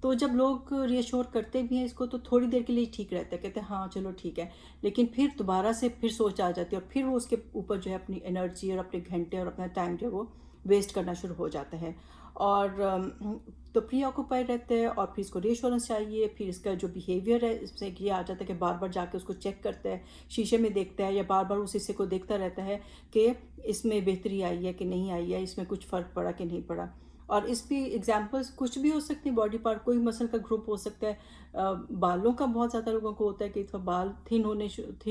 تو جب لوگ ری ایشور کرتے بھی ہیں اس کو تو تھوڑی دیر کے لیے ٹھیک رہتا ہے، کہتے ہیں ہاں چلو ٹھیک ہے، لیکن پھر دوبارہ سے پھر سوچ آ جاتی ہے اور پھر وہ اس کے اوپر جو ہے اپنی انرجی اور اپنے گھنٹے اور اپنا ٹائم جو ہے وہ ویسٹ کرنا شروع ہو جاتا ہے. اور تو پری آکوپائڈ رہتے ہیں اور پھر اس کو ری ایشورنس چاہیے. پھر اس کا جو بیہیویئر ہے اس میں یہ آ جاتا ہے کہ بار بار جا کے اس کو چیک کرتا ہے، شیشے میں دیکھتا ہے یا بار بار اس حصے کو دیکھتا رہتا ہے کہ اس میں بہتری آئی ہے کہ نہیں آئی ہے، اس میں کچھ فرق پڑا کہ نہیں پڑا. اور اس بھی ایگزامپلس کچھ بھی ہو سکتی ہیں، باڈی پارٹ کوئی مسل کا گروپ ہو سکتا ہے. بالوں کا بہت زیادہ لوگوں کو ہوتا ہے کہ بال تھن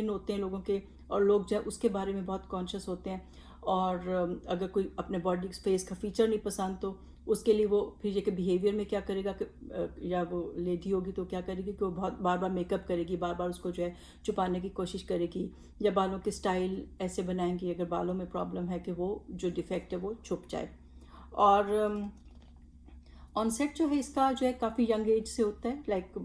ہوتے ہیں لوگوں کے، اور لوگ جو ہے اس کے بارے میں بہت کانشیس ہوتے ہیں. اور اگر کوئی اپنے باڈی فیس کا فیچر نہیں پسند تو اس کے لیے وہ پھر یہ کہ بیہیویئر میں کیا کرے گا کہ یا وہ لیڈی ہوگی تو کیا کرے گی کہ وہ بہت بار بار میک اپ کرے گی، بار بار اس کو جو ہے چھپانے کی کوشش کرے گی، یا بالوں کے سٹائل ایسے بنائیں گی اگر بالوں میں پرابلم ہے کہ وہ جو ڈیفیکٹ ہے وہ چھپ جائے. اور آن سیٹ جو ہے اس کا جو ہے کافی ینگ ایج سے ہوتا ہے، لائک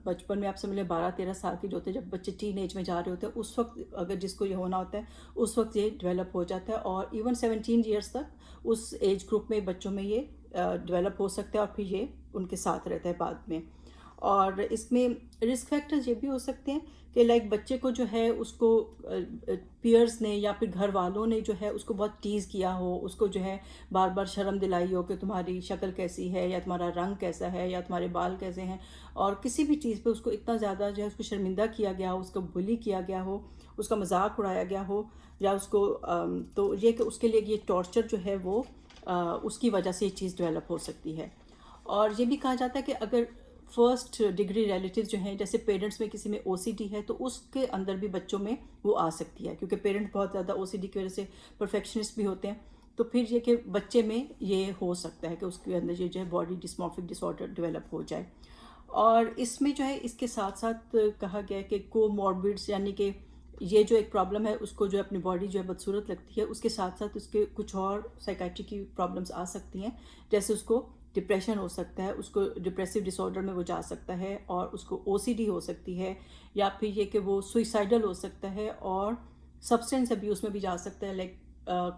بچپن میں آپ سمجھ لیں 12-13 سال کے جو ہوتے ہیں، جب بچے ٹین ایج میں جا رہے ہوتے ہیں اس وقت اگر جس کو یہ ہونا ہوتا ہے اس وقت یہ ڈیولپ ہو جاتا ہے. اور ایون 17 ایئرس تک اس ایج گروپ میں بچوں میں یہ ڈیولپ ہو سکتا ہے اور پھر یہ ان کے ساتھ رہتا ہے بعد میں. اور اس میں رسک فیکٹرز یہ بھی ہو سکتے ہیں کہ لائک بچے کو جو ہے اس کو پیئرس نے یا پھر گھر والوں نے جو ہے اس کو بہت ٹیز کیا ہو، اس کو جو ہے بار بار شرم دلائی ہو کہ تمہاری شکل کیسی ہے یا تمہارا رنگ کیسا ہے یا تمہارے بال کیسے ہیں، اور کسی بھی چیز پہ اس کو اتنا زیادہ جو ہے اس کو شرمندہ کیا گیا ہو، اس کو بلی کیا گیا ہو، اس کا مذاق اڑایا گیا ہو، یا اس کو تو یہ کہ اس کے لیے یہ ٹارچر جو ہے وہ اس کی وجہ سے یہ چیز ڈیولپ ہو سکتی ہے. اور یہ بھی کہا جاتا ہے کہ اگر فرسٹ ڈگری ریلیٹیو جو ہیں، جیسے پیرنٹس میں کسی میں او سی ڈی ہے تو اس کے اندر بھی بچوں میں وہ آ سکتی ہے، کیونکہ پیرنٹ بہت زیادہ او سی ڈی کی وجہ سے پرفیکشنسٹ بھی ہوتے ہیں. تو پھر یہ کہ بچے میں یہ ہو سکتا ہے کہ اس کے اندر یہ جو ہے باڈی ڈسمورفک ڈس آرڈر ڈیولپ ہو جائے. اور اس میں جو ہے اس کے ساتھ ساتھ کہا گیا ہے کہ کو موربڈس، یعنی کہ یہ جو ایک پرابلم ہے اس کو جو اپنی باڈی جو ہے بدصورت لگتی ہے، اس کے ساتھ ساتھ اس کے کچھ اور سائیکائٹری کی پرابلمس آ سکتی ہیں، جیسے اس کو ڈپریشن ہو سکتا ہے، اس کو ڈپریسو ڈس آرڈر میں وہ جا سکتا ہے، اور اس کو او سی ڈی ہو سکتی ہے، یا پھر یہ کہ وہ سوئسائڈل ہو سکتا ہے، اور سبسٹینس ابیوز میں بھی جا سکتا ہے، لائک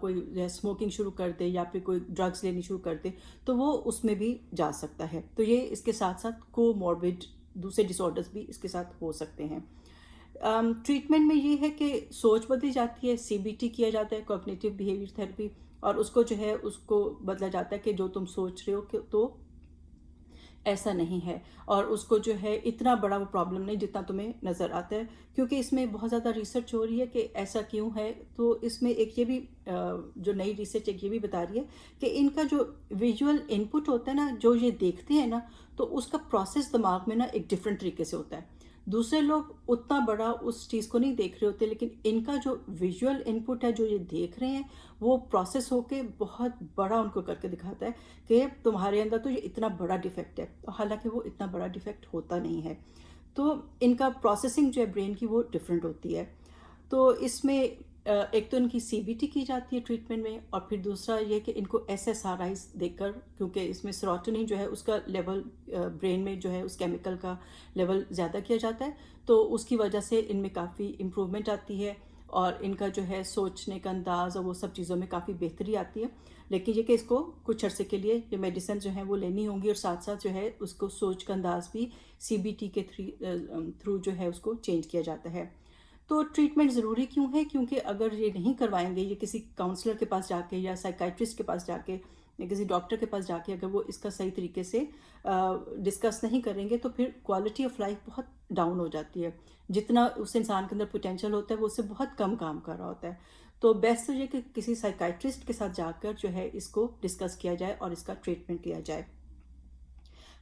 کوئی اسموکنگ شروع کر دے یا پھر کوئی ڈرگس لینی شروع کر دے تو وہ اس میں بھی جا سکتا ہے. تو یہ اس کے ساتھ ساتھ کو موربڈ دوسرے ڈس آرڈرس بھی اس کے ساتھ ہو سکتے ہیں. ٹریٹمنٹ میں یہ ہے کہ سوچ بدلی جاتی ہے، سی بی ٹی کیا جاتا ہے، کوگنیٹیو بیہیویئر تھراپی، اور اس کو جو ہے اس کو بدلا جاتا ہے کہ جو تم سوچ رہے ہو کہ تو ایسا نہیں ہے، اور اس کو جو ہے اتنا بڑا وہ پرابلم نہیں جتنا تمہیں نظر آتا ہے، کیونکہ اس میں بہت زیادہ ریسرچ ہو رہی ہے کہ ایسا کیوں ہے. تو اس میں ایک یہ بھی جو نئی ریسرچ ایک یہ بھی بتا رہی ہے کہ ان کا جو ویژول ان پٹ ہوتا ہے نا، جو یہ دیکھتے ہیں نا، تو اس کا پروسیس دماغ میں نا ایک ڈفرینٹ طریقے سے ہوتا ہے. دوسرے لوگ اتنا بڑا اس چیز کو نہیں دیکھ رہے ہوتے، لیکن ان کا جو ویژول ان پٹ ہے جو یہ دیکھ رہے ہیں وہ پروسیس ہو کے بہت بڑا ان کو کر کے دکھاتا ہے کہ تمہارے اندر تو یہ اتنا بڑا ڈیفیکٹ ہے، حالانکہ وہ اتنا بڑا ڈیفیکٹ ہوتا نہیں ہے. تو ان کا پروسیسنگ جو ہے برین کی وہ ڈفرینٹ ہوتی ہے. تو اس میں ایک تو ان کی سی بی ٹی کی جاتی ہے ٹریٹمنٹ میں، اور پھر دوسرا یہ کہ ان کو ایس ایس آر آئیز دے کر، کیونکہ اس میں سیروٹونین جو ہے اس کا لیول برین میں جو ہے اس کیمیکل کا لیول زیادہ کیا جاتا ہے، تو اس کی وجہ سے ان میں کافی امپرومنٹ آتی ہے، اور ان کا جو ہے سوچنے کا انداز اور وہ سب چیزوں میں کافی بہتری آتی ہے. لیکن یہ کہ اس کو کچھ عرصے کے لیے یہ میڈیسن جو ہیں وہ لینی ہوں گی، اور ساتھ ساتھ جو ہے اس کو سوچ کا انداز بھی سی بی ٹی کے تھرو جو ہے اس کو چینج کیا جاتا ہے. تو ٹریٹمنٹ ضروری کیوں ہے؟ کیونکہ اگر یہ نہیں کروائیں گے، یہ کسی کاؤنسلر کے پاس جا کے یا سائیکائٹرسٹ کے پاس جا کے یا کسی ڈاکٹر کے پاس جا کے اگر وہ اس کا صحیح طریقے سے ڈسکس نہیں کریں گے، تو پھر کوالٹی آف لائف بہت ڈاؤن ہو جاتی ہے. جتنا اس انسان کے اندر پوٹینشیل ہوتا ہے وہ اس سے بہت کم کام کر رہا ہوتا ہے. تو بیسٹ تو یہ کہ کسی سائیکائٹرسٹ کے ساتھ جا کر جو ہے اس کو ڈسکس کیا جائے اور اس کا ٹریٹمنٹ لیا جائے.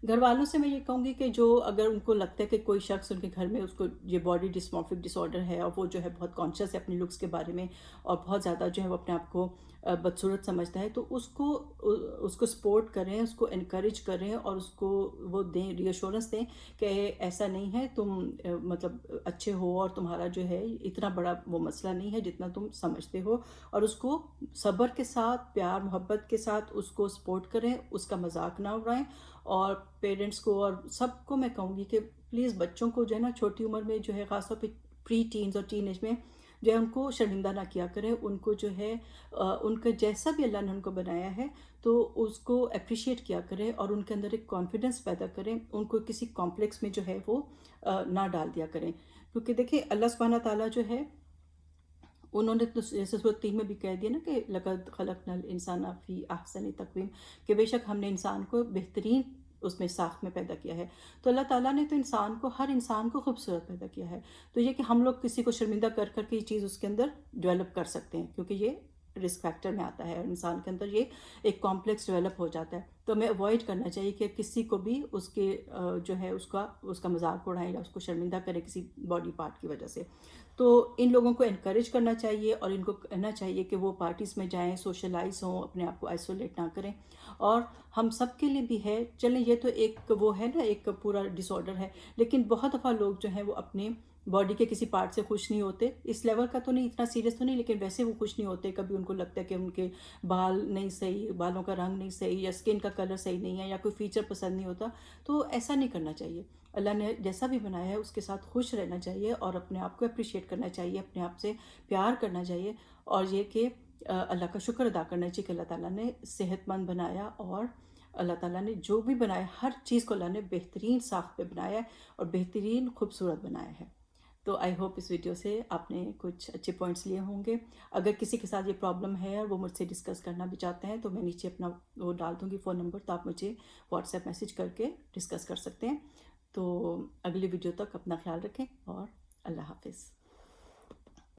گھر والوں سے میں یہ کہوں گی کہ جو اگر ان کو لگتا ہے کہ کوئی شخص ان کے گھر میں اس کو یہ باڈی ڈسمورفک ڈس آرڈر ہے، اور وہ جو ہے بہت کانشیس ہے اپنی لکس کے بارے میں، اور بہت زیادہ جو ہے وہ اپنے آپ کو بدصورت سمجھتا ہے، تو اس کو سپورٹ کریں، اس کو انکریج کریں، اور اس کو وہ دیں، ری ایشورنس دیں کہ ایسا نہیں ہے، تم مطلب اچھے ہو، اور تمہارا جو ہے اتنا بڑا وہ مسئلہ نہیں ہے جتنا تم سمجھتے ہو. اور اس کو صبر کے ساتھ، پیار محبت کے ساتھ اس کو سپورٹ کریں، اس کا مذاق نہ اڑائیں. اور پیرنٹس کو اور سب کو میں کہوں گی کہ پلیز بچوں کو جو ہے نا چھوٹی عمر میں جو ہے خاص طور پہ پری ٹینز اور ٹین ایج میں جو ہے ان کو شرمندہ نہ کیا کریں، ان کو جو ہے ان کا جیسا بھی اللہ نے ان کو بنایا ہے تو اس کو اپریشیٹ کیا کریں، اور ان کے اندر ایک کانفیڈنس پیدا کریں، ان کو کسی کمپلیکس میں جو ہے وہ نہ ڈال دیا کریں. کیونکہ دیکھیں اللہ سبحانہ تعالیٰ جو ہے انہوں نے تو جیسے سورۃ 3 میں بھی کہہ دیا نا کہ لقد خلقنا الانسان فی احسن تقویم، کہ بے شک ہم نے انسان کو بہترین اس میں ساخت میں پیدا کیا ہے. تو اللہ تعالیٰ نے تو انسان کو، ہر انسان کو خوبصورت پیدا کیا ہے. تو یہ کہ ہم لوگ کسی کو شرمندہ کر کر کے یہ چیز اس کے اندر ڈیولپ کر سکتے ہیں، کیونکہ یہ رسک فیکٹر میں آتا ہے اور انسان کے اندر یہ ایک کمپلیکس ڈیولپ ہو جاتا ہے. تو ہمیں اوائڈ کرنا چاہیے کہ کسی کو بھی اس کے جو ہے اس کا مذاق اڑائیں یا اس کو شرمندہ کریں کسی باڈی پارٹ کی وجہ سے. تو ان لوگوں کو انکریج کرنا چاہیے اور ان کو کہنا چاہیے کہ وہ پارٹیز میں جائیں، سوشلائز ہوں، اپنے آپ کو آئسولیٹ نہ کریں. اور ہم سب کے لیے بھی ہے، چلیں یہ تو ایک وہ ہے نا، ایک پورا ڈس آرڈر ہے، لیکن بہت دفعہ لوگ جو ہیں وہ اپنے باڈی کے کسی پارٹ سے خوش نہیں ہوتے. اس لیول کا تو نہیں، اتنا سیریس تو نہیں، لیکن ویسے وہ خوش نہیں ہوتے. کبھی ان کو لگتا ہے کہ ان کے بال نہیں صحیح، بالوں کا رنگ نہیں صحیح، یا اسکن کا کلر صحیح نہیں ہے، یا کوئی فیچر پسند نہیں ہوتا. تو ایسا نہیں کرنا چاہیے. اللہ نے جیسا بھی بنایا ہے اس کے ساتھ خوش رہنا چاہیے، اور اپنے آپ کو اپریشیٹ کرنا چاہیے، اپنے آپ سے پیار کرنا چاہیے، اور یہ کہ اللہ کا شکر ادا کرنا چاہیے کہ اللہ تعالیٰ نے صحت مند بنایا، اور اللہ تعالیٰ نے جو بھی بنایا ہر چیز کو اللہ نے بہترین ساخت پہ بنایا ہے اور بہترین خوبصورت بنایا ہے. تو آئی ہوپ اس ویڈیو سے آپ نے کچھ اچھے پوائنٹس لیے ہوں گے. اگر کسی کے ساتھ یہ پرابلم ہے اور وہ مجھ سے ڈسکس کرنا بھی چاہتے ہیں تو میں نیچے اپنا وہ ڈال دوں گی فون نمبر، تو آپ مجھے واٹس ایپ میسیج کر کے ڈسکس کر سکتے ہیں. تو اگلی ویڈیو تک اپنا خیال رکھیں، اور اللہ حافظ.